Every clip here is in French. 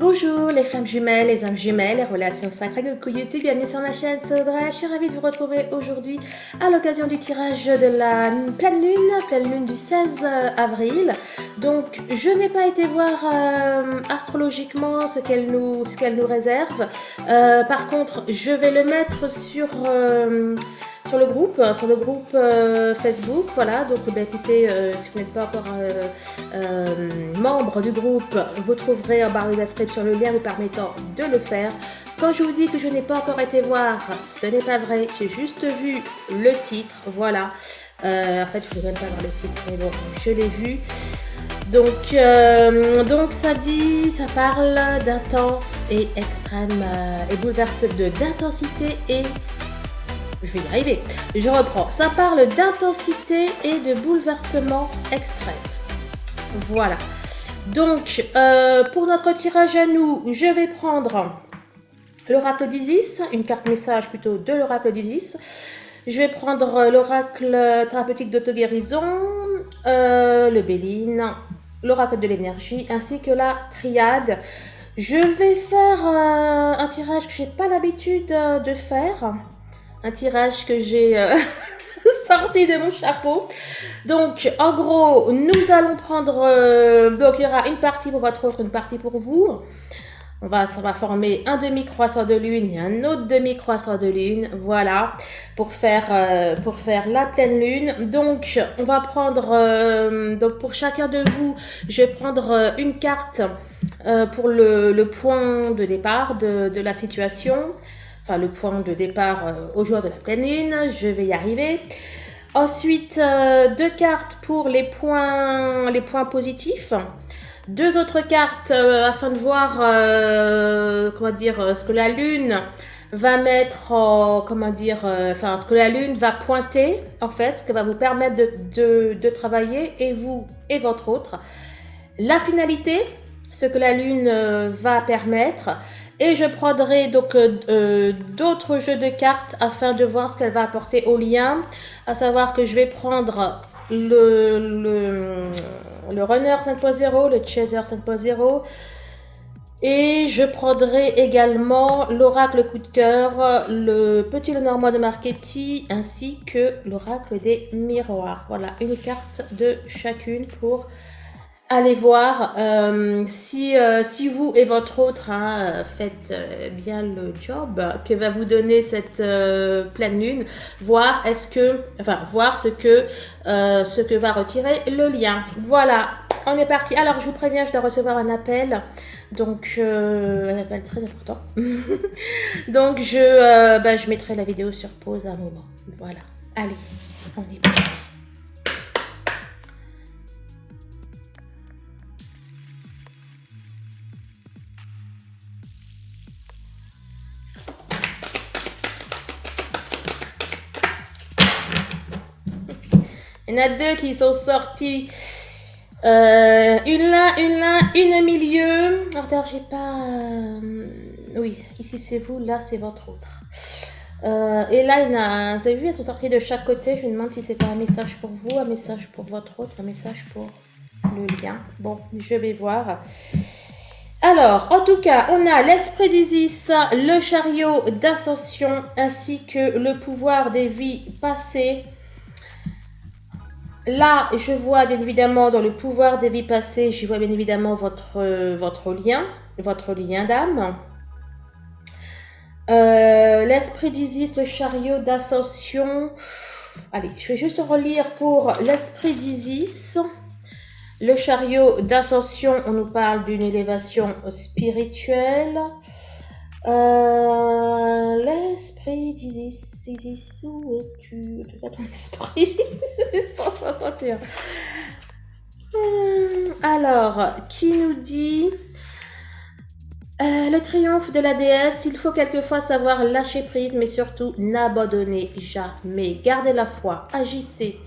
Bonjour les femmes jumelles, les âmes jumelles, les relations sacrées de YouTube, bienvenue sur ma chaîne Sodra. Je suis ravie de vous retrouver aujourd'hui à l'occasion du tirage de la pleine lune du 16 avril. Donc je n'ai pas été voir astrologiquement ce qu'elle nous réserve. Par contre, je vais le mettre sur le groupe, Facebook, voilà. Donc écoutez, si vous n'êtes pas encore membre du groupe, vous trouverez en barre de description le lien vous permettant de le faire. Quand je vous dis que je n'ai pas encore été voir, ce n'est pas vrai, j'ai juste vu le titre, voilà. En fait, je ne peux même pas voir le titre, mais bon, je l'ai vu. Donc ça parle d'intense et extrême et d'intensité et je vais y arriver. Je reprends. Ça parle d'intensité et de bouleversement extrême. Voilà. Donc, pour notre tirage à nous, je vais prendre l'oracle d'Isis, une carte message plutôt de l'oracle d'Isis. Je vais prendre l'oracle thérapeutique d'auto-guérison, le Béline, l'oracle de l'énergie, ainsi que la triade. Je vais faire un tirage que je n'ai pas l'habitude de faire. Un tirage que j'ai sorti de mon chapeau. Donc, en gros, nous allons prendre... donc, il y aura une partie pour votre autre, une partie pour vous. Ça va former un demi-croissant de lune et un autre demi-croissant de lune. Voilà, pour faire la pleine lune. Donc, on va prendre... donc, pour chacun de vous, je vais prendre une carte pour le point de départ de la situation. Enfin, le point de départ au jour de la pleine lune, je vais y arriver. Ensuite, deux cartes pour les points positifs. Deux autres cartes afin de voir ce que la lune va mettre ce que la lune va pointer, en fait, ce qui va vous permettre de travailler, et vous et votre autre. La finalité, ce que la lune va permettre. Et je prendrai donc d'autres jeux de cartes afin de voir ce qu'elle va apporter au lien. À savoir que je vais prendre le Runner 5.0, le Chaser 5.0. Et je prendrai également l'oracle coup de cœur, le petit Lenormand de Marchetti, ainsi que l'oracle des miroirs. Voilà, une carte de chacune pour... Allez voir si vous et votre autre faites bien le job que va vous donner cette pleine lune, voir ce que va retirer le lien. Voilà, on est parti. Alors je vous préviens, je dois recevoir un appel, donc un appel très important. Donc je mettrai la vidéo sur pause à un moment. Voilà, allez, on est parti. Il y en a deux qui sont sortis. Une là, une au milieu. Alors, j'ai pas... oui, ici c'est vous, là c'est votre autre. Et là, vous avez vu, elles sont sorties de chaque côté. Je me demande si c'était un message pour vous, un message pour votre autre, un message pour le lien. Bon, je vais voir. Alors, en tout cas, on a l'esprit d'Isis, le chariot d'ascension, ainsi que le pouvoir des vies passées. Là, je vois bien évidemment dans le pouvoir des vies passées, je vois bien évidemment votre lien d'âme. L'esprit d'Isis, le chariot d'ascension. Allez, je vais juste relire pour l'esprit d'Isis. Le chariot d'ascension, on nous parle d'une élévation spirituelle. L'esprit d'Isis, où es-tu? Ton esprit 161. Alors, qui nous dit le triomphe de la déesse? Il faut quelquefois savoir lâcher prise, mais surtout n'abandonnez jamais. Gardez la foi, agissez.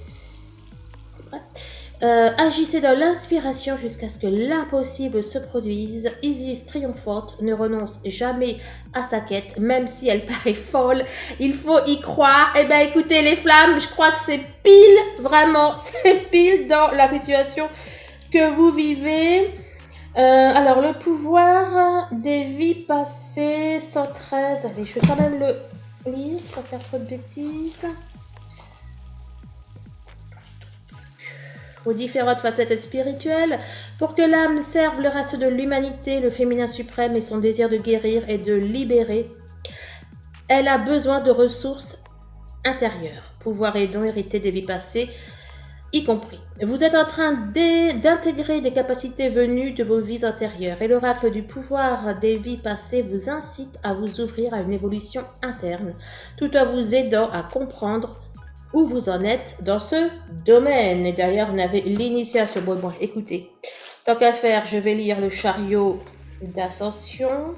Agissez dans l'inspiration jusqu'à ce que l'impossible se produise. Isis triomphante ne renonce jamais à sa quête, même si elle paraît folle. Il faut y croire. Eh bien, écoutez les flammes, je crois que c'est pile, vraiment, c'est pile dans la situation que vous vivez. Alors, le pouvoir des vies passées, 113. Allez, je vais quand même le lire sans faire trop de bêtises. Aux différentes facettes spirituelles, pour que l'âme serve le reste de l'humanité, le féminin suprême et son désir de guérir et de libérer, elle a besoin de ressources intérieures, pouvoir et dons hérités des vies passées, y compris. Vous êtes en train d'intégrer des capacités venues de vos vies antérieures et l'oracle du pouvoir des vies passées vous incite à vous ouvrir à une évolution interne, tout en vous aidant à comprendre où vous en êtes dans ce domaine. Et d'ailleurs, on avait l'initiation. Bon, écoutez, tant qu'à faire, je vais lire le chariot d'ascension,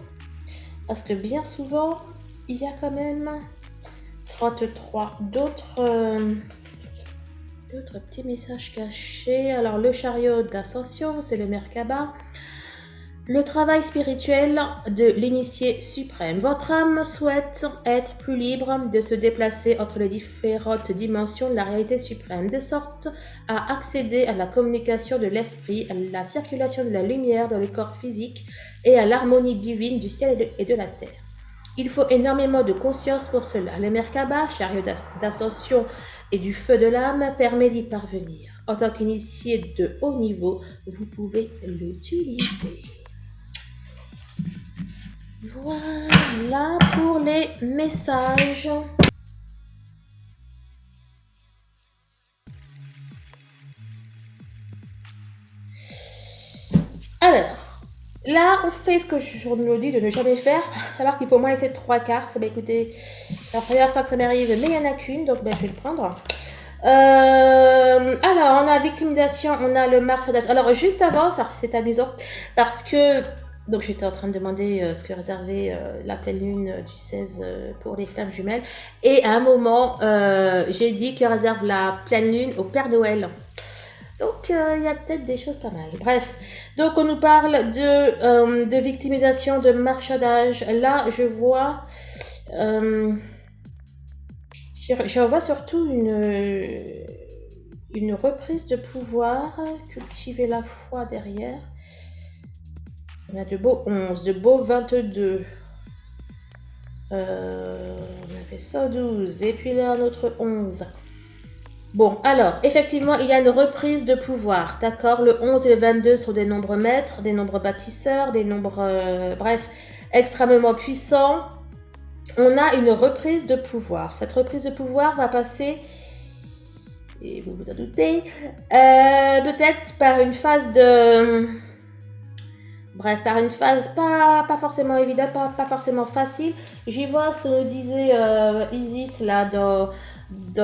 parce que bien souvent, il y a quand même 33 d'autres petits messages cachés. Alors, le chariot d'ascension, c'est le Merkaba. Le travail spirituel de l'initié suprême. Votre âme souhaite être plus libre de se déplacer entre les différentes dimensions de la réalité suprême, de sorte à accéder à la communication de l'esprit, à la circulation de la lumière dans le corps physique et à l'harmonie divine du ciel et de la terre. Il faut énormément de conscience pour cela. Le Merkaba, chariot d'ascension et du feu de l'âme, permet d'y parvenir. En tant qu'initié de haut niveau, vous pouvez l'utiliser. Voilà pour les messages. Alors, là, on fait ce que je me dis de ne jamais faire. Savoir qu'il faut au moins laisser 3 cartes. Bah, écoutez, la première fois que ça m'arrive, mais il n'y en a qu'une, donc je vais le prendre. Alors, on a victimisation, on a le marquage. Alors, juste avant, c'est amusant, parce que donc j'étais en train de demander ce que réservait la pleine lune du 16 pour les flammes jumelles. Et à un moment, j'ai dit que réserve la pleine lune au Père Noël. Donc il y a peut-être des choses pas mal. Bref, donc on nous parle de victimisation, de marchandage. Là, je vois... je vois surtout une reprise de pouvoir, cultiver la foi derrière. On a de beaux 11, de beaux 22. On avait 112, et puis là un autre 11. Bon, alors, effectivement, il y a une reprise de pouvoir, d'accord? Le 11 et le 22 sont des nombres maîtres, des nombres bâtisseurs, des nombres, bref, extrêmement puissants. On a une reprise de pouvoir. Cette reprise de pouvoir va passer, et vous vous en doutez, peut-être par une phase de... Bref, par une phase pas forcément évidente, pas forcément facile. J'y vois ce que nous disait Isis là dans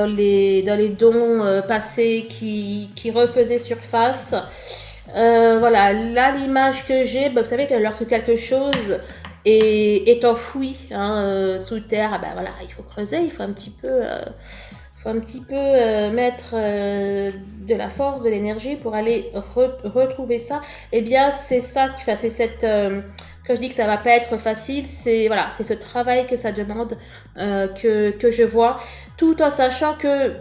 les dons passés qui refaisaient surface. Voilà, là l'image que j'ai, vous savez que lorsque quelque chose est enfoui sous terre, voilà, il faut creuser, il faut un petit peu... mettre de la force, de l'énergie pour aller retrouver ça. Eh bien, c'est ça, c'est cette... quand je dis que ça va pas être facile, c'est voilà, c'est ce travail que ça demande que je vois, tout en sachant que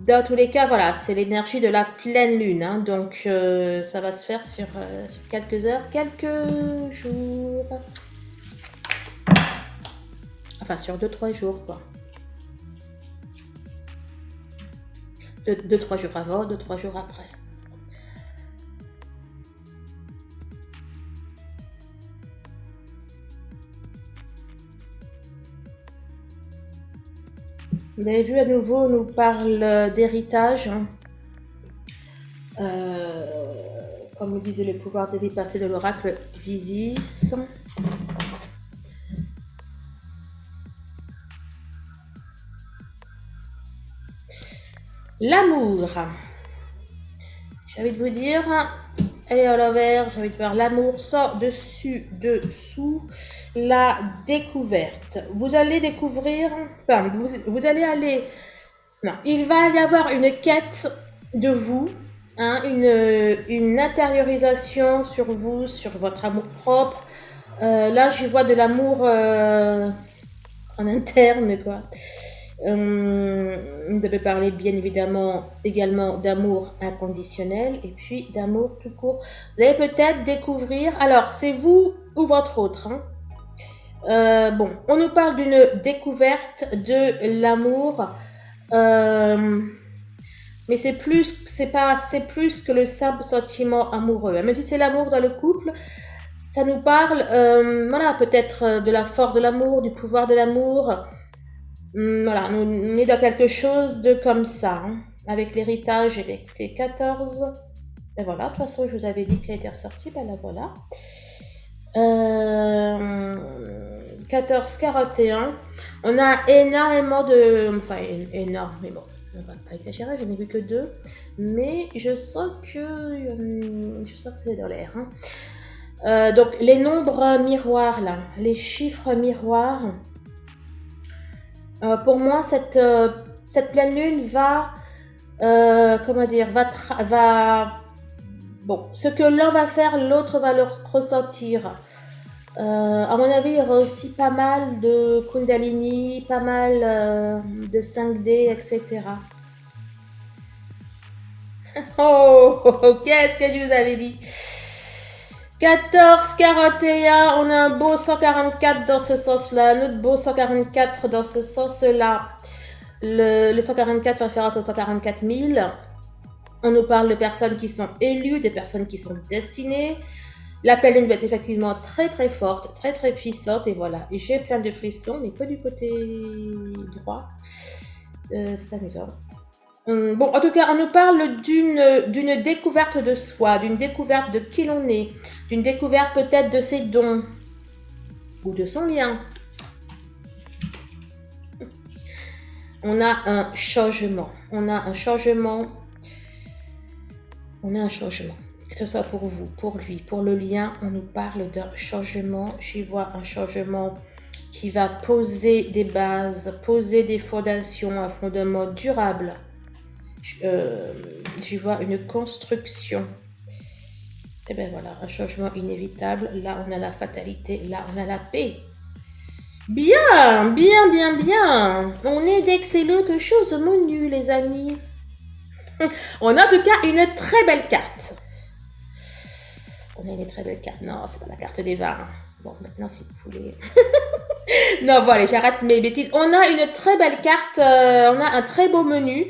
dans tous les cas, voilà, c'est l'énergie de la pleine lune. Donc, ça va se faire sur quelques heures, quelques jours. Enfin, sur 2-3 jours, quoi. 2-3 jours avant, 2-3 jours après. Vous avez vu, à nouveau, on nous parle d'héritage. Comme vous disait le pouvoir de vie passé de l'oracle d'Isis. L'amour. J'ai envie de vous dire, allez à l'envers, j'ai envie de voir l'amour sort dessus, dessous, la découverte. Vous allez découvrir, enfin, vous allez aller, non, il va y avoir une quête de vous, une intériorisation sur vous, sur votre amour propre. Là, je vois de l'amour en interne, quoi. On devait parler bien évidemment également d'amour inconditionnel et puis d'amour tout court. Vous allez peut-être découvrir, alors c'est vous ou votre autre, hein. Bon, on nous parle d'une découverte de l'amour, euh, mais c'est plus que le simple sentiment amoureux. Même si c'est l'amour dans le couple, ça nous parle, voilà, peut-être de la force de l'amour, du pouvoir de l'amour. Voilà, on est dans quelque chose de comme ça, hein. Avec l'héritage, avec les 14. Et voilà, de toute façon, je vous avais dit qu'elle était ressortie, ben la voilà. 1441. On a énormément de. Enfin, énorme, mais bon, on va pas exagérer, je n'ai vu que deux. Mais je sens que c'est dans l'air, hein. Donc, les nombres miroirs, là, les chiffres miroirs. Pour moi, cette pleine lune va, comment dire, bon, ce que l'un va faire, l'autre va le ressentir. À mon avis, il y aura aussi pas mal de Kundalini, pas mal de 5D, etc. Oh, qu'est-ce que je vous avais dit? 1441, on a un beau 144 dans ce sens-là, un autre beau 144 dans ce sens-là. Le 144 fait référence aux 144 000. On nous parle de personnes qui sont élues, de personnes qui sont destinées. La pleine lune va être effectivement très très forte, très très puissante. Et voilà, j'ai plein de frissons, mais pas du côté droit. C'est amusant. Bon, en tout cas, on nous parle d'une découverte de soi, d'une découverte de qui l'on est, d'une découverte peut-être de ses dons ou de son lien. On a un changement. On a un changement. Que ce soit pour vous, pour lui, pour le lien, on nous parle d'un changement. J'y vois un changement qui va poser des bases, poser des fondations, un fondement durable. J'y vois une construction. Et bien voilà, un changement inévitable. Là, on a la fatalité. Là, on a la paix. Bien, bien, bien, bien. On est d'excellentes choses au menu, les amis. On a en tout cas une très belle carte. On a une très belle carte. Non, c'est pas la carte des vins. Bon, maintenant, si vous voulez. Non, bon, allez, j'arrête mes bêtises. On a une très belle carte. On a un très beau menu.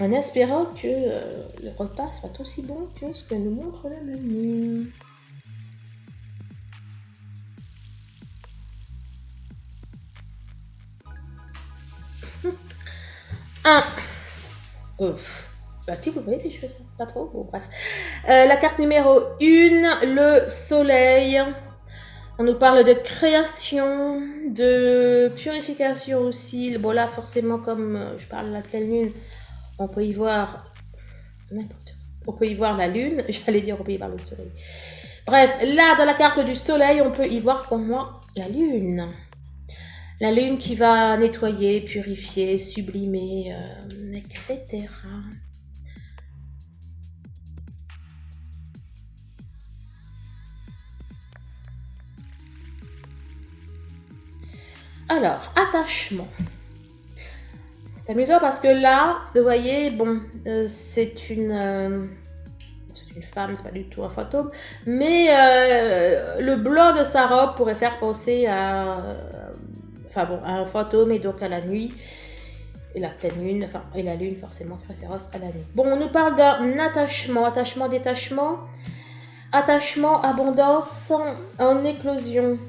En espérant que le repas soit aussi bon que ce que nous montre le menu. Un. Ouf. Bah si vous voyez les cheveux, ça. Pas trop, bon bref. La carte numéro 1, le soleil. On nous parle de création, de purification aussi. Bon là, forcément, comme je parle de la pleine lune, on peut y voir la lune. J'allais dire on peut y voir le soleil. Bref, là, dans la carte du soleil, on peut y voir pour moi la lune. La lune qui va nettoyer, purifier, sublimer, etc. Alors, attachement. C'est amusant parce que là, vous voyez, bon, c'est une femme, c'est pas du tout un fantôme, mais le blanc de sa robe pourrait faire penser à un fantôme et donc à la nuit. Et la pleine lune, et la lune forcément fait référence à la nuit. Bon, on nous parle d'un attachement, détachement, attachement, abondance, en éclosion.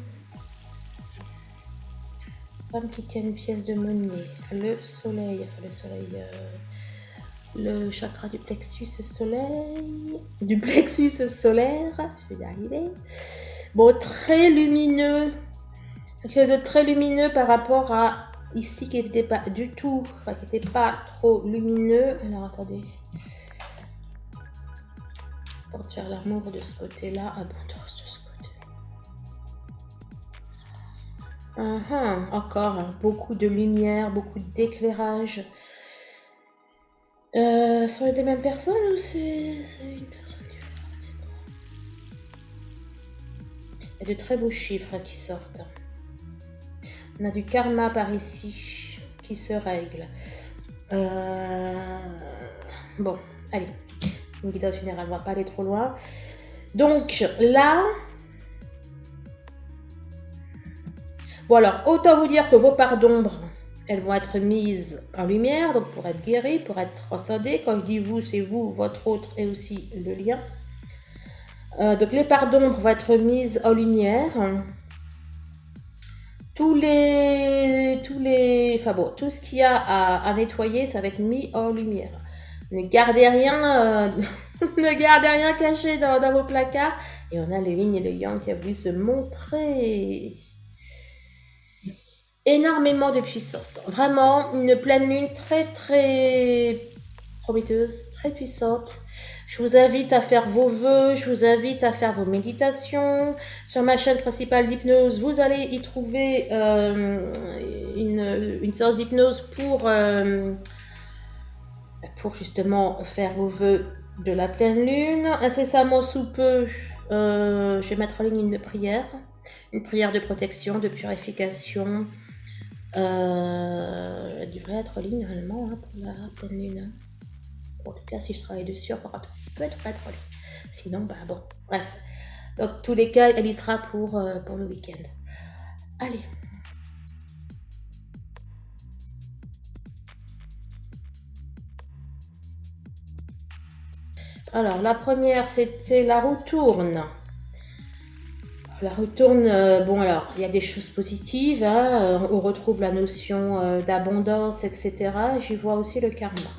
Femme qui tient une pièce de monnaie, le soleil, le chakra du plexus solaire, je vais y arriver. Bon, très lumineux, quelque chose de très lumineux par rapport à ici qui n'était pas du tout, qui n'était pas trop lumineux. Alors attendez, pour faire l'amour de ce côté-là, abondance de ce côté. Encore beaucoup de lumière, beaucoup d'éclairage. Sont les mêmes personnes ou c'est une personne différente? Il y a de très beaux chiffres qui sortent. On a du karma par ici, qui se règle. Bon, allez. Une guidance générale, on va pas aller trop loin. Donc là, bon alors, autant vous dire que vos parts d'ombre, elles vont être mises en lumière, donc pour être guéries, pour être transcendées. Quand je dis vous, c'est vous, votre autre et aussi le lien. Donc les parts d'ombre vont être mises en lumière. Tout ce qu'il y a à nettoyer, ça va être mis en lumière. Ne gardez rien, ne gardez rien caché dans vos placards. Et on a le yin et le yang qui a voulu se montrer. Énormément de puissance. Vraiment, une pleine lune très, très prometteuse, très puissante. Je vous invite à faire vos vœux, je vous invite à faire vos méditations. Sur ma chaîne principale d'hypnose, vous allez y trouver une séance d'hypnose pour justement faire vos vœux de la pleine lune. Incessamment sous peu, je vais mettre en ligne une prière de protection, de purification. Elle devrait être en ligne normalement pour la pleine lune. En tout cas, si je travaille dessus encore un tout petit peu, elle devrait être en ligne. Sinon, bah bon, bref. Dans tous les cas, elle y sera pour le week-end. Allez. Alors, la première, c'était la roue tourne. La roue tourne, bon alors, il y a des choses positives, hein, on retrouve la notion d'abondance, etc. J'y vois aussi le karma.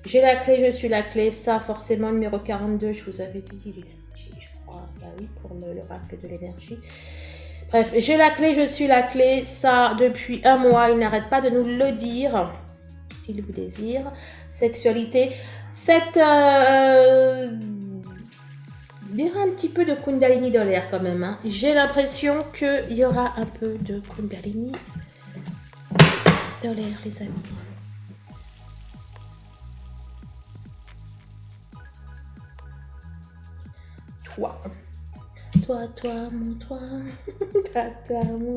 J'ai la clé, je suis la clé, ça forcément, numéro 42, je vous avais dit, il est sorti, je crois, bah oui, pour l'oracle de l'énergie. Bref, j'ai la clé, je suis la clé, ça, depuis un mois, il n'arrête pas de nous le dire. Il vous désire, sexualité, cette... il y aura un petit peu de Kundalini dans l'air quand même. Hein. J'ai l'impression qu'il y aura un peu de Kundalini dans l'air, les amis. Toi, mon toi, mon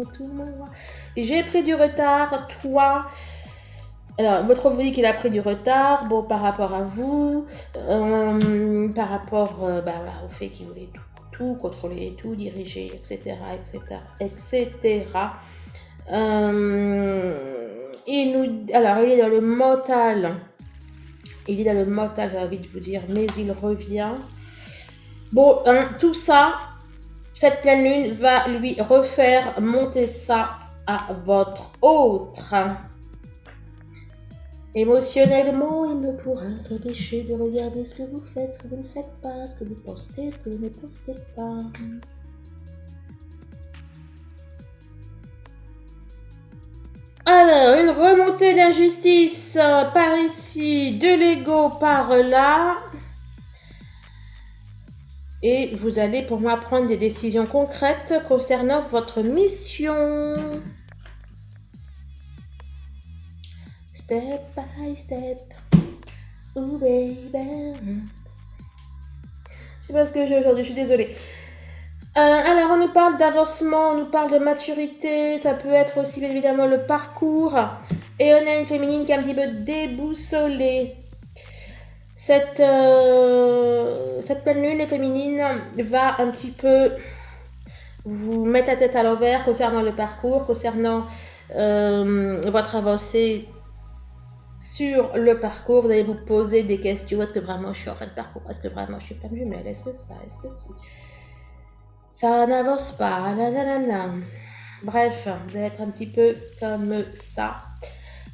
tout, moi. J'ai pris du retard, toi. Alors, votre ouvrier qu'il a pris du retard, bon, par rapport à vous, par rapport au fait qu'il voulait tout contrôler, tout diriger, etc., etc., etc. Alors, il est dans le mental. Il est dans le mental, j'ai envie de vous dire, mais il revient. Bon, tout ça, cette pleine lune va lui refaire monter ça à votre autre. Émotionnellement, il ne pourra s'empêcher de regarder ce que vous faites, ce que vous ne faites pas, ce que vous postez, ce que vous ne postez pas. Alors, une remontée d'injustice par ici, de l'ego par là. Et vous allez pour moi prendre des décisions concrètes concernant votre mission. Step by step. Ooh baby. Je sais pas ce que j'ai aujourd'hui, je suis désolée. Alors, on nous parle d'avancement, on nous parle de maturité, ça peut être aussi bien évidemment le parcours. Et on a une féminine qui est un petit peu déboussolée. Cette pleine lune féminine va un petit peu vous mettre la tête à l'envers concernant le parcours, concernant votre avancée sur le parcours. Vous allez vous poser des questions. Est-ce que vraiment je suis en fin de parcours? Est-ce que vraiment je suis femme jumelle? Est-ce que ça? Est-ce que si? Ça n'avance pas. Nanana. Bref, vous allez être un petit peu comme ça.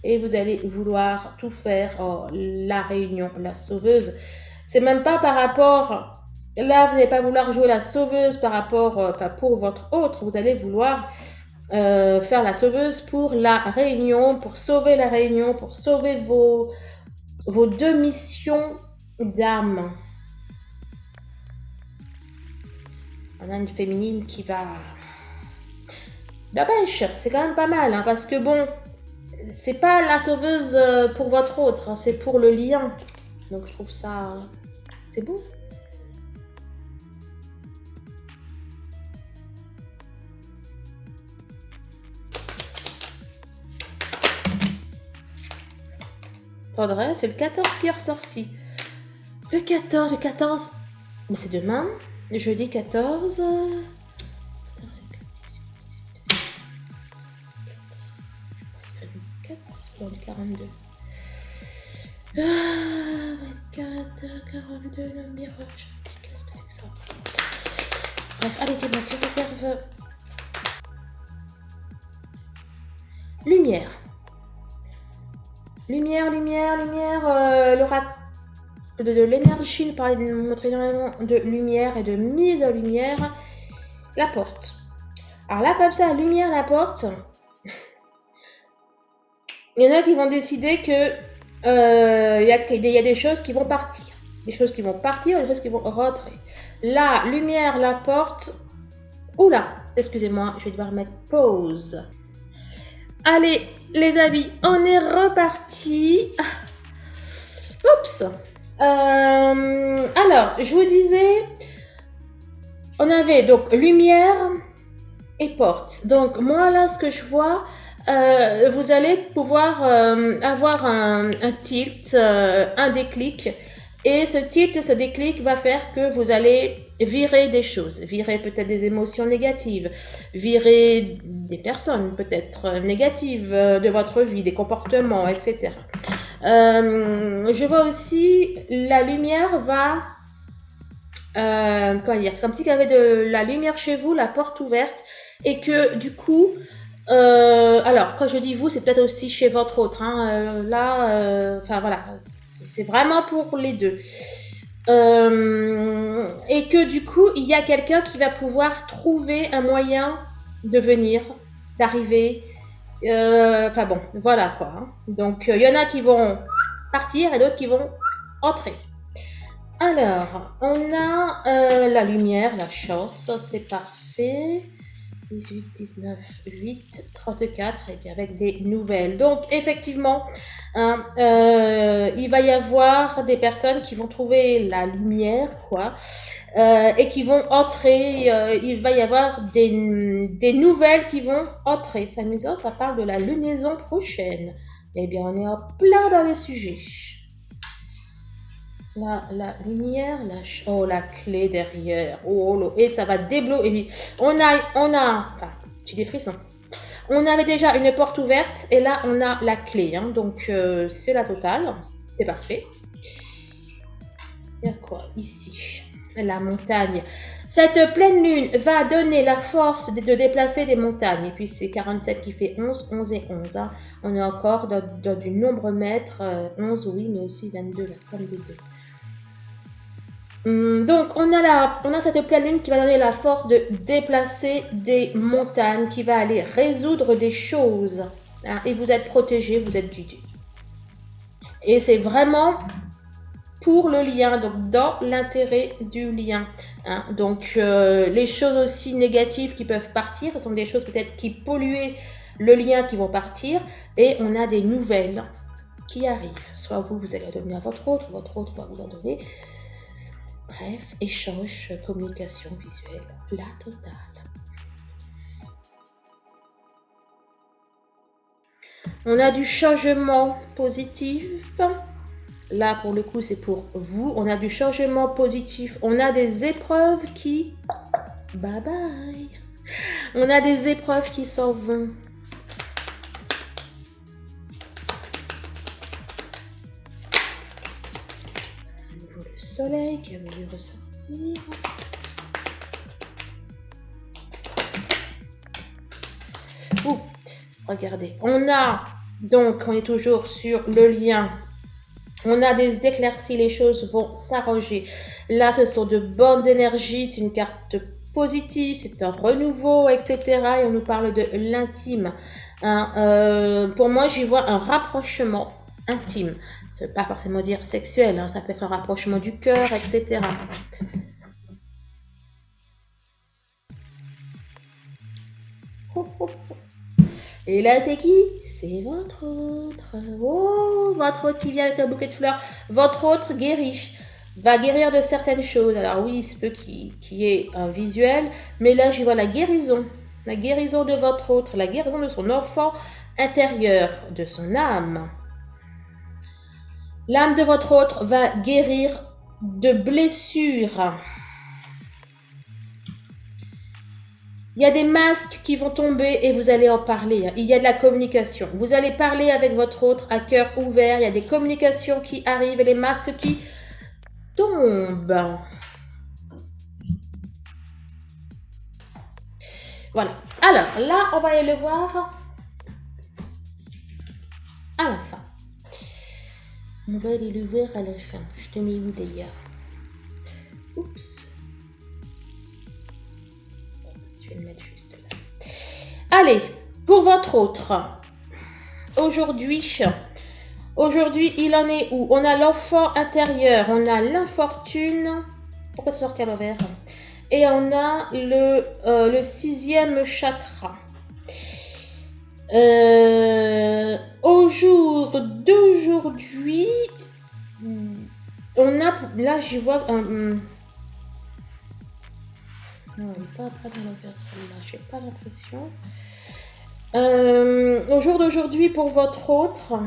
Et vous allez vouloir tout faire. Oh, la réunion, la sauveuse. C'est même pas par rapport... Là, vous n'allez pas vouloir jouer la sauveuse par rapport... pour votre autre. Vous allez vouloir faire la sauveuse pour la réunion, pour sauver la réunion, pour sauver vos deux missions d'âme. On a une féminine qui va... N'empêche, c'est quand même pas mal, hein, parce que bon, c'est pas la sauveuse pour votre autre, hein, c'est pour le lien. Donc je trouve ça... c'est beau. Tendresse, c'est le 14 qui est ressorti. Le 14, mais c'est demain, le jeudi 14. 42. 24, 42, le miroir. Qu'est-ce que c'est que ça? Bref, allez, dis-moi, que réserve. Lumière. Lumière, l'aura de l'énergie, nous parlait de montrer énormément de lumière et de mise en lumière. La porte. Alors là, comme ça, lumière, la porte. Il y en a qui vont décider que il y a des choses qui vont partir. Des choses qui vont partir, des choses qui vont rentrer. La lumière, la porte. Oula, excusez-moi, je vais devoir mettre pause. Allez, les amis, on est reparti. Oups. Alors, je vous disais, on avait donc lumière et porte. Donc, moi, là, ce que je vois, vous allez pouvoir avoir un tilt, un déclic. Et ce tilt, ce déclic va faire que vous allez virer des choses, virer peut-être des émotions négatives, virer des personnes peut-être négatives de votre vie, des comportements, etc. Je vois aussi la lumière va... comment dire, c'est comme s'il y avait de la lumière chez vous, la porte ouverte, et que du coup... alors, quand je dis vous, c'est peut-être aussi chez votre autre. Hein. Enfin voilà, c'est vraiment pour les deux. Et que du coup, il y a quelqu'un qui va pouvoir trouver un moyen de venir, d'arriver. Enfin bon, voilà quoi. Hein. Donc, il y en a qui vont partir et d'autres qui vont entrer. Alors, on a la lumière, la chance, c'est parfait. 18, 19, 8, 34, et puis avec des nouvelles. Donc, effectivement, hein, il va y avoir des personnes qui vont trouver la lumière, quoi, et qui vont entrer. Il va y avoir des nouvelles qui vont entrer. Ça, ça parle de la lunaison prochaine. Eh bien, on est en plein dans le sujet. La lumière, la clé derrière. Oh, et ça va débloquer. On a, enfin, j'ai des frissons. On avait déjà une porte ouverte et là on a la clé. Hein, donc c'est la totale. C'est parfait. Il y a quoi ici? La montagne. Cette pleine lune va donner la force de déplacer des montagnes. Et puis c'est 47 qui fait 11, 11 et 11. Hein. On est encore dans du nombre mètre. 11 oui, mais aussi 22, la somme des deux. Donc, on a cette pleine lune qui va donner la force de déplacer des montagnes, qui va aller résoudre des choses. Hein, et vous êtes protégé, vous êtes guidé. Et c'est vraiment pour le lien, donc dans l'intérêt du lien. Hein. Donc, les choses aussi négatives qui peuvent partir, ce sont des choses peut-être qui polluaient le lien qui vont partir. Et on a des nouvelles qui arrivent. Soit vous allez donner à votre autre va vous en donner. Bref, échange, communication visuelle, la totale. On a du changement positif. Là, pour le coup, c'est pour vous. On a du changement positif. On a des épreuves qui... Bye bye. On a des épreuves qui s'en vont. Soleil qui a voulu ressortir. Ouh, regardez, on est toujours sur le lien. On a des éclaircies, les choses vont s'arranger. Là, ce sont de bonnes énergies, c'est une carte positive, c'est un renouveau, etc. Et on nous parle de l'intime. Hein, pour moi, j'y vois un rapprochement intime. Ça ne veut pas forcément dire sexuel, hein, ça peut être un rapprochement du cœur, etc. Et là, c'est qui? C'est votre autre. Oh, votre autre qui vient avec un bouquet de fleurs. Votre autre guérit, va guérir de certaines choses. Alors oui, il se peut qu'il y ait un visuel, mais là, je vois la guérison. La guérison de votre autre, la guérison de son enfant intérieur, de son âme. L'âme de votre autre va guérir de blessures. Il y a des masques qui vont tomber et vous allez en parler. Il y a de la communication. Vous allez parler avec votre autre à cœur ouvert. Il y a des communications qui arrivent et les masques qui tombent. Voilà. Alors, là, on va aller le voir à la fin. On va aller le voir à la fin. Je te mets où d'ailleurs? Oups. Je vais le mettre juste là. Allez, pour votre autre. Aujourd'hui, il en est où? On a l'enfant intérieur, on a l'infortune. Pourquoi sortir le verre? Et on a le 6e chakra. Au jour d'aujourd'hui, on a, là je vois non, pas dans le verre celle-là, je n'ai pas l'impression. Au jour d'aujourd'hui pour votre autre,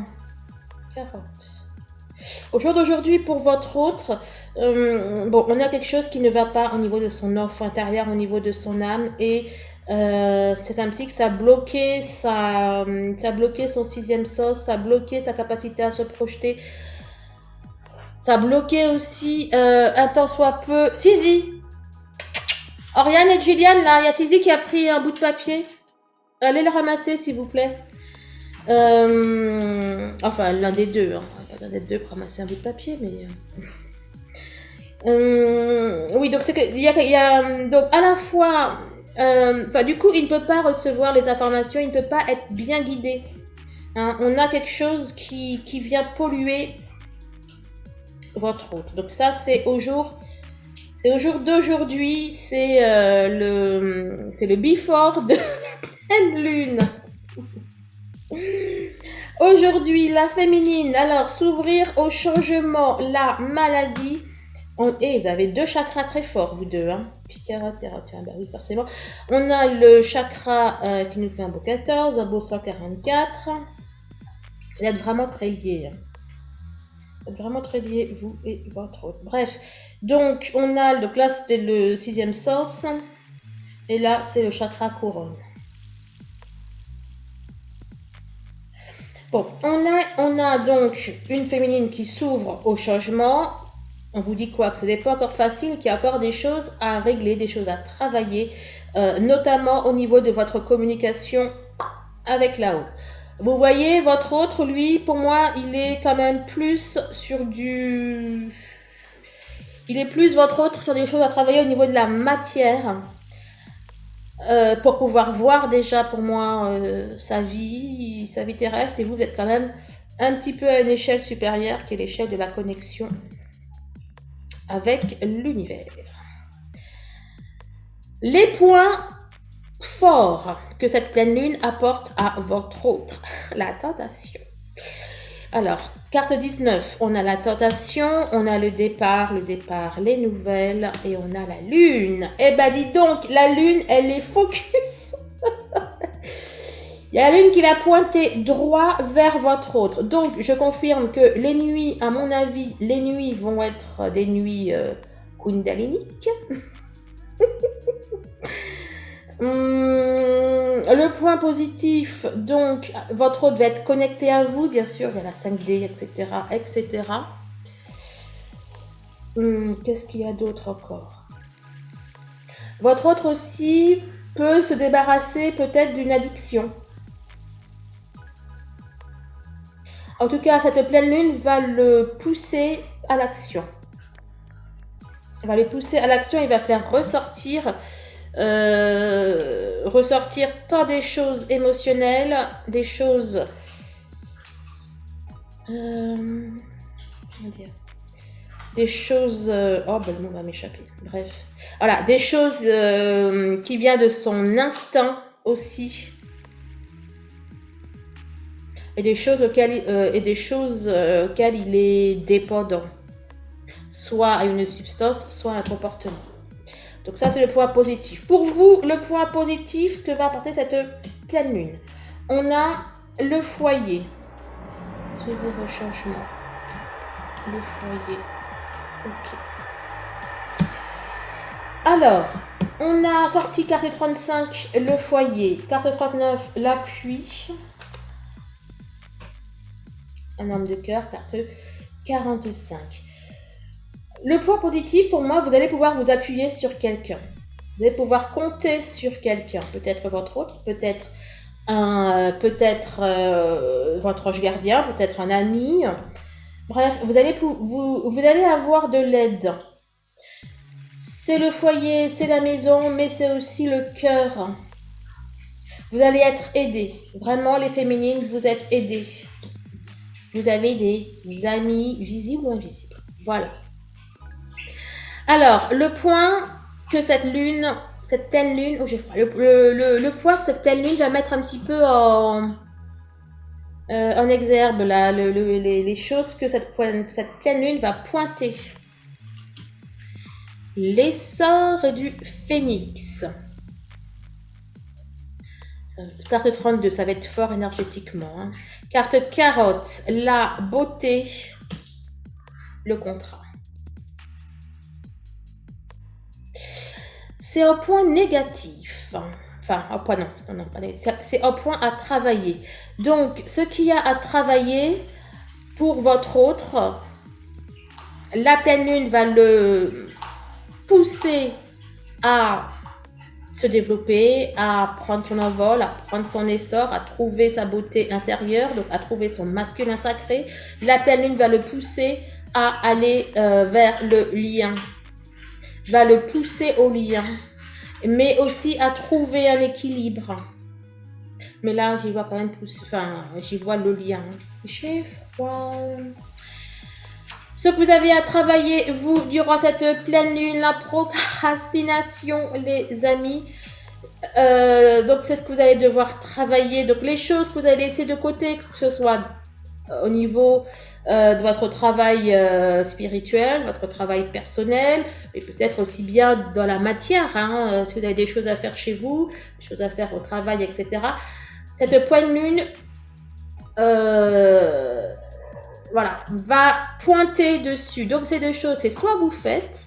40. Au jour d'aujourd'hui, pour votre autre, bon, on a quelque chose qui ne va pas au niveau de son enfant intérieur, au niveau de son âme, et c'est comme si que ça a bloqué son 6e sens, ça a bloqué sa capacité à se projeter, ça a bloqué aussi un tant soit peu. Sizi, Oriane et Juliane, là, il y a Sizi qui a pris un bout de papier. Allez le ramasser, s'il vous plaît. Enfin, l'un des deux. Hein. L'un des deux pour ramasser un bout de papier, mais... oui, donc c'est que il y a donc à la fois... du coup, il ne peut pas recevoir les informations, il ne peut pas être bien guidé. Hein. On a quelque chose qui vient polluer votre autre. Donc ça, c'est au jour d'aujourd'hui, c'est le before de la pleine lune. Aujourd'hui, la féminine, alors s'ouvrir au changement, la maladie. Et vous avez 2 chakras très forts, vous deux. Hein. Bah oui, forcément. On a le chakra qui nous fait un beau 14, un beau 144. Vous êtes vraiment très liés. Hein. Vous êtes vraiment très liés, vous et votre autre. Bref, donc on a, donc là c'était le 6e sens. Et là, c'est le chakra couronne. Bon, on a donc une féminine qui s'ouvre au changement. On vous dit quoi? Que ce n'est pas encore facile, qu'il y a encore des choses à régler, des choses à travailler, notamment au niveau de votre communication avec là-haut. Vous voyez, votre autre, lui, pour moi, il est quand même plus sur du... Il est plus votre autre sur des choses à travailler au niveau de la matière. Pour pouvoir voir déjà pour moi sa vie terrestre, et vous êtes quand même un petit peu à une échelle supérieure qui est l'échelle de la connexion avec l'univers. Les points forts que cette pleine lune apporte à votre autre, la tentation. Alors, carte 19, on a la tentation, on a le départ, les nouvelles, et on a la lune. Eh ben dis donc, la lune, elle est focus. Il y a la lune qui va pointer droit vers votre autre. Donc, je confirme que les nuits, à mon avis, les nuits vont être des nuits kundaliniques. Le point positif, donc, votre autre va être connecté à vous, bien sûr, il y a la 5D, etc., etc. Qu'est-ce qu'il y a d'autre encore? Votre autre aussi peut se débarrasser peut-être d'une addiction. En tout cas, cette pleine lune va le pousser à l'action. Elle va le pousser à l'action, il va faire ressortir tant des choses émotionnelles, des choses comment dire, des choses oh ben le mot va m'échapper, bref, voilà, des choses qui viennent de son instinct aussi, et des choses auxquelles il est dépendant, soit à une substance, soit à un comportement. Donc ça, c'est le point positif. Pour vous, le point positif que va apporter cette pleine lune. On a le foyer. S'ouvrir au changement. le foyer. Ok. Alors, on a sorti carte 35, le foyer. Carte 39, l'appui. Un homme de cœur, carte 45. Le point positif, pour moi, vous allez pouvoir vous appuyer sur quelqu'un. Vous allez pouvoir compter sur quelqu'un. Peut-être votre autre, peut-être votre ange gardien, peut-être un ami. Bref, vous allez avoir de l'aide. C'est le foyer, c'est la maison, mais c'est aussi le cœur. Vous allez être aidé. Vraiment, les féminines, vous êtes aidées. Vous avez des amis visibles ou invisibles. Voilà. Alors, le point que cette pleine lune, le point que cette pleine lune va mettre un petit peu en exergue, là, les choses que cette pleine lune va pointer. L'essor du phénix. Carte 32, ça va être fort énergétiquement. Hein. Carte 40, la beauté, le contrat. C'est un point négatif. Enfin, un point, non, pas négatif. C'est un point à travailler. Donc, ce qu'il y a à travailler pour votre autre, la pleine lune va le pousser à se développer, à prendre son envol, à prendre son essor, à trouver sa beauté intérieure, donc à trouver son masculin sacré. La pleine lune va le pousser à aller vers le lien, va le pousser au lien, mais aussi à trouver un équilibre. Mais là, j'y vois quand même plus, enfin, j'y vois le lien. J'ai froid. Ce que vous avez à travailler, vous, durant cette pleine lune, la procrastination, les amis. Donc, c'est ce que vous allez devoir travailler. Donc, les choses que vous allez laisser de côté, que ce soit au niveau de votre travail spirituel, votre travail personnel, et peut-être aussi bien dans la matière. Hein, si vous avez des choses à faire chez vous, des choses à faire au travail, etc. Cette pleine lune, voilà, va pointer dessus. Donc, ces deux choses, c'est soit vous faites,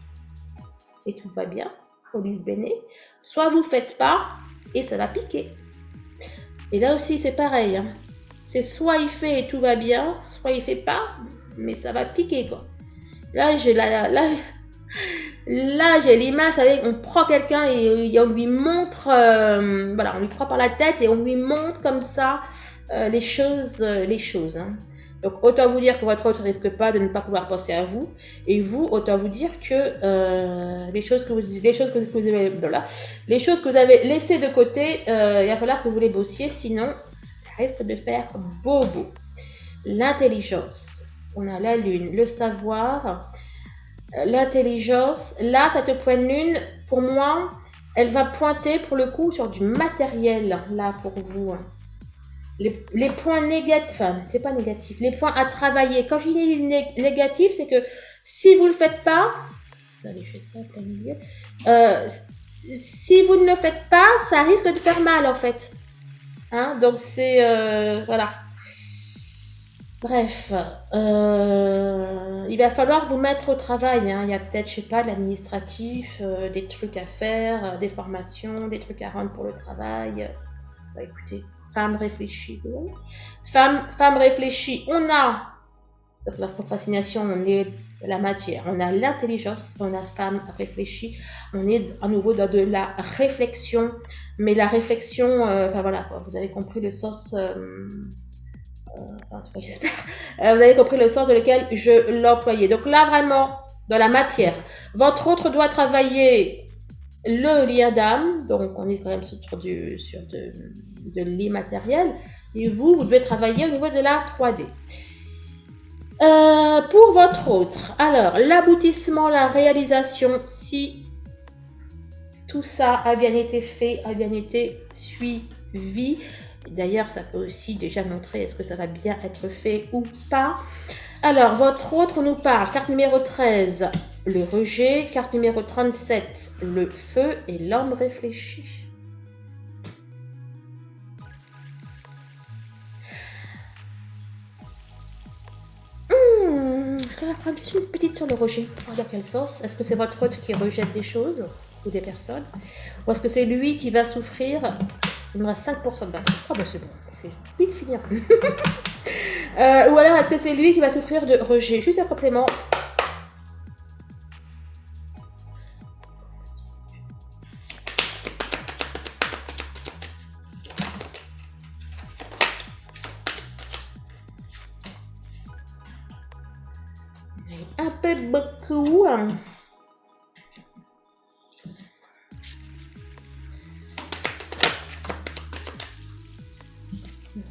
et tout va bien, police béné, soit vous faites pas, et ça va piquer. Et là aussi, c'est pareil. Hein. C'est soit il fait et tout va bien, soit il fait pas, mais ça va piquer, quoi. Là, j'ai l'image avec, on prend quelqu'un et on lui montre, voilà, on lui prend par la tête et on lui montre comme ça les choses. Hein. Donc, autant vous dire que votre autre ne risque pas de ne pas pouvoir penser à vous. Et vous, autant vous dire que les choses que vous avez laissées de côté, il va falloir que vous les bossiez, sinon, ça risque de faire bobo. L'intelligence. On a la lune, le savoir, l'intelligence. Là, cette pleine lune, pour moi, elle va pointer pour le coup sur du matériel, là, pour vous. Les points négatifs, enfin, c'est pas négatif, les points à travailler. Quand je dis négatif, c'est que si vous le faites pas, allez, je fais ça plein milieu. Si vous ne le faites pas, ça risque de faire mal en fait. Hein, donc c'est voilà. Bref, il va falloir vous mettre au travail. Hein. Il y a peut-être, je sais pas, de l'administratif, des trucs à faire, des formations, des trucs à rendre pour le travail. Bah, écoutez. Femme réfléchie. Femme réfléchie. On a donc la procrastination, on est de la matière. On a l'intelligence, on a femme réfléchie. On est à nouveau dans de la réflexion. Mais la réflexion, enfin voilà, quoi, vous avez compris le sens. En tout cas, j'espère. Vous avez compris le sens dans lequel je l'employais. Donc là, vraiment, dans la matière. Votre autre doit travailler le lien d'âme. Donc, on est quand même sur de l'immatériel, et vous devez travailler au niveau de la 3D. Pour votre autre, alors, l'aboutissement, la réalisation, si tout ça a bien été fait, a bien été suivi, d'ailleurs, ça peut aussi déjà montrer est-ce que ça va bien être fait ou pas. Alors, votre autre, on nous parle, carte numéro 13, le rejet, carte numéro 37, le feu et l'homme réfléchi. qu'on va prendre juste une petite sur le rejet. Dans quel sens? Est-ce que c'est votre hôte qui rejette des choses ou des personnes? Ou est-ce que c'est lui qui va souffrir? Il me reste 5% de batterie. Ah ben c'est bon, je vais vite finir. Ou alors est-ce que c'est lui qui va souffrir de rejet? Juste un complément. Un peu beaucoup.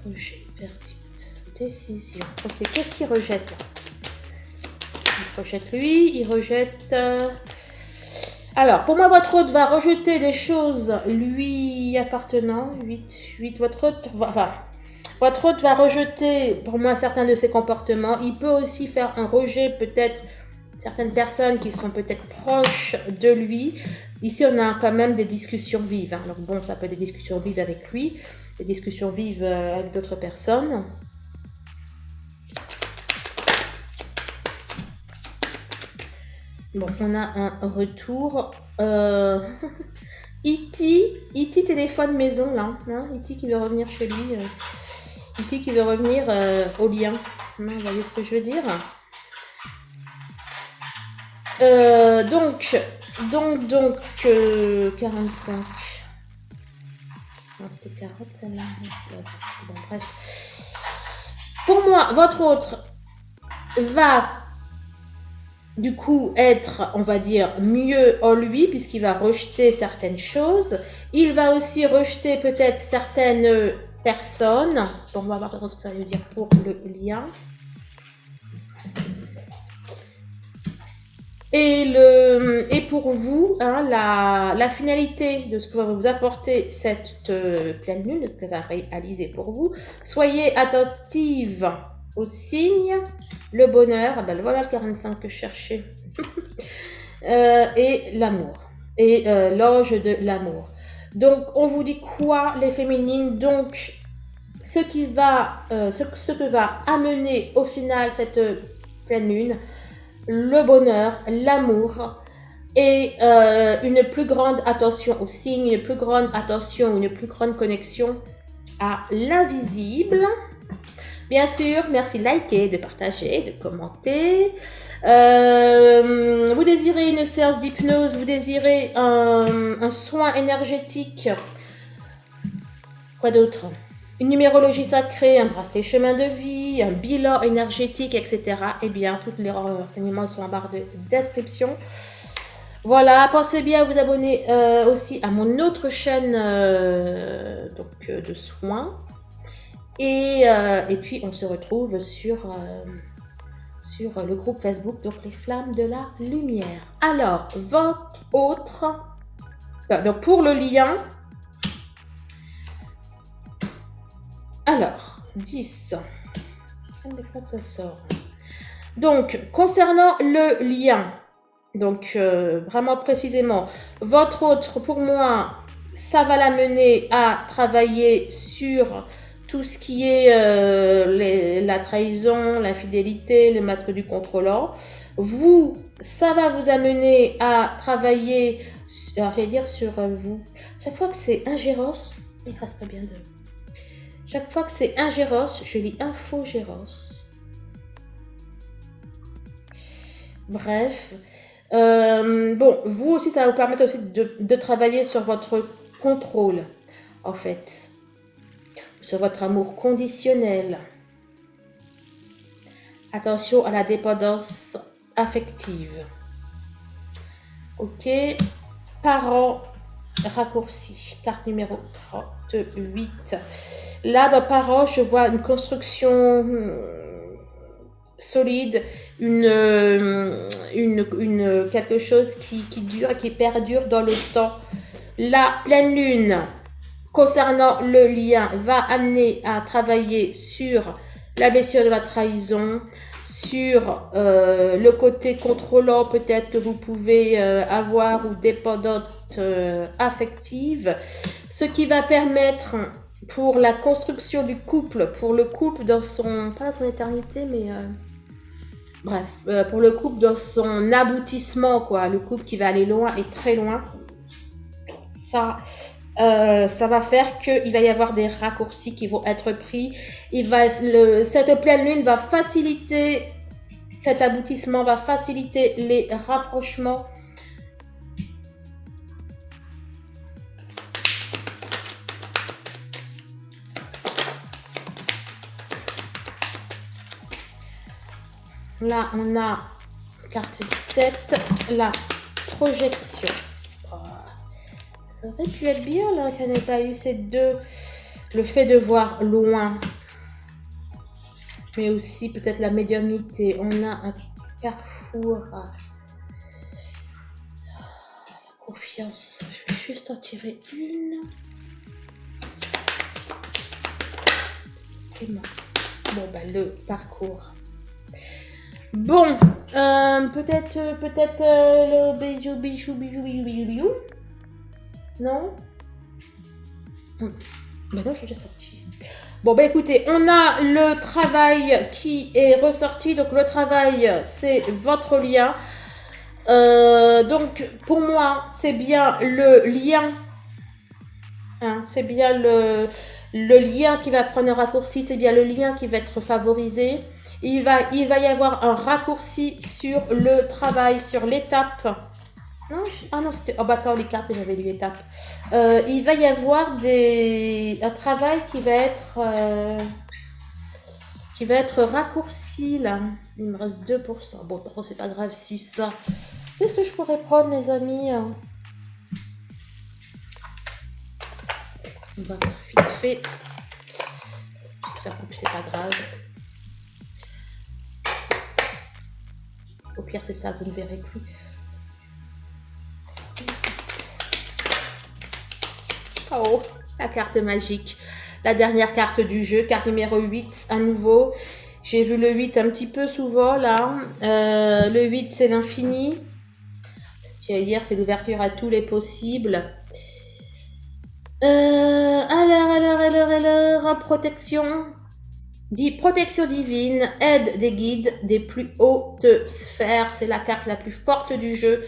Rejet, verdict, décision. Ok, qu'est-ce qu'il rejette là? Il se rejette lui, il rejette... Alors, pour moi, votre hôte va rejeter des choses lui appartenant. 8. Votre hôte va rejeter, pour moi, certains de ses comportements. Il peut aussi faire un rejet, peut-être, certaines personnes qui sont peut-être proches de lui. Ici, on a quand même des discussions vives. Hein. Donc bon, ça peut être des discussions vives avec lui, des discussions vives avec d'autres personnes. Bon, on a un retour. E.T. téléphone maison, là. Hein, E.T. qui veut revenir chez lui. E.T. qui veut revenir au lien. Vous voyez ce que je veux dire? Donc, 45. Non, c'était 40, celle-là. Bon, bref. Pour moi, votre autre va, du coup, être, on va dire, mieux en lui, puisqu'il va rejeter certaines choses. Il va aussi rejeter peut-être certaines personnes. Bon, on va voir ce que ça veut dire pour le lien. Et pour vous, hein, la finalité de ce que va vous apporter cette pleine lune, de ce qu'elle va réaliser pour vous, soyez attentive aux signes, le bonheur, ben voilà le 45 que je cherchais, et l'amour, et l'ange de l'amour. Donc, on vous dit quoi, les féminines? Donc, ce que va amener au final cette pleine lune, le bonheur, l'amour et une plus grande attention aux signes, une plus grande attention, une plus grande connexion à l'invisible. Bien sûr, merci de liker, de partager, de commenter. Vous désirez une séance d'hypnose, vous désirez un soin énergétique. Quoi d'autre? Une numérologie sacrée, un bracelet chemin de vie, un bilan énergétique, etc. Eh bien, tous les renseignements sont en barre de description. Voilà, pensez bien à vous abonner aussi à mon autre chaîne de soins. Et puis, on se retrouve sur le groupe Facebook, donc les Flammes de la Lumière. Alors, votre autre... Donc, pour le lien... Alors, 10. Des fois que ça sort. Donc, concernant le lien, donc vraiment précisément, votre autre, pour moi, ça va l'amener à travailler sur tout ce qui est la trahison, l'infidélité, le masque du contrôlant. Vous, ça va vous amener à travailler, alors, je vais dire sur vous. Chaque fois que c'est ingérence, il reste pas bien de... Chaque fois que c'est ingérence, je lis infogérance. Bref. Bon, vous aussi, ça va vous permettre aussi de travailler sur votre contrôle, en fait. Sur votre amour conditionnel. Attention à la dépendance affective. Ok. Parents raccourcis. Carte numéro 38. Là, dans parents, je vois une construction solide, quelque chose qui dure et qui perdure dans le temps. La pleine lune, concernant le lien, va amener à travailler sur la blessure de la trahison, sur le côté contrôlant peut-être que vous pouvez avoir ou dépendante affective, ce qui va permettre pour la construction du couple, pour le couple dans son, pas dans son éternité, mais Bref, pour le couple dans son aboutissement, quoi, le couple qui va aller loin et très loin, ça va faire qu'il va y avoir des raccourcis qui vont être pris. Cette pleine lune va faciliter, cet aboutissement va faciliter les rapprochements. Là, on a carte 17, la projection. Oh, ça aurait pu être bien là si on n'avait pas eu ces deux. Le fait de voir loin, mais aussi peut-être la médiumnité. On a un carrefour. La confiance. Je vais juste en tirer une. Et bon, bah, le parcours. Bon, peut-être le bijou. Non? Bah non, je suis déjà sortie. Bon, bah écoutez, on a le travail qui est ressorti. Donc le travail, c'est votre lien. Donc pour moi, c'est bien le lien. Hein, c'est bien le lien qui va prendre un raccourci. C'est bien le lien qui va être favorisé. Il va y avoir un raccourci sur le travail, sur l'étape. Non, ah non, c'était... Oh bah attends, les cartes, j'avais lu étape. Il va y avoir un travail qui va être raccourci, là. Il me reste 2%. Bon, par contre, c'est pas grave si ça... Qu'est-ce que je pourrais prendre, les amis? On va faire vite fait. Si ça coupe, c'est pas grave. Au pire, c'est ça, vous ne verrez plus. Oh, la carte magique. La dernière carte du jeu, carte numéro 8, à nouveau. J'ai vu le 8 un petit peu souvent, là. Le 8, c'est l'infini. J'allais dire, c'est l'ouverture à tous les possibles. Alors, protection. Dit protection divine, aide des guides des plus hautes sphères. C'est la carte la plus forte du jeu.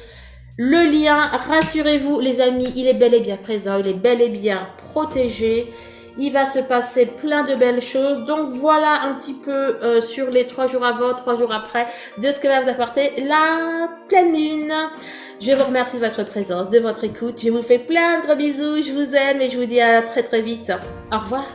Le lien, rassurez-vous les amis, il est bel et bien présent, il est bel et bien protégé. Il va se passer plein de belles choses. Donc voilà un petit peu sur les 3 jours avant, 3 jours après, de ce que va vous apporter la pleine lune. Je vous remercie de votre présence, de votre écoute. Je vous fais plein de gros bisous, je vous aime et je vous dis à très très vite. Au revoir.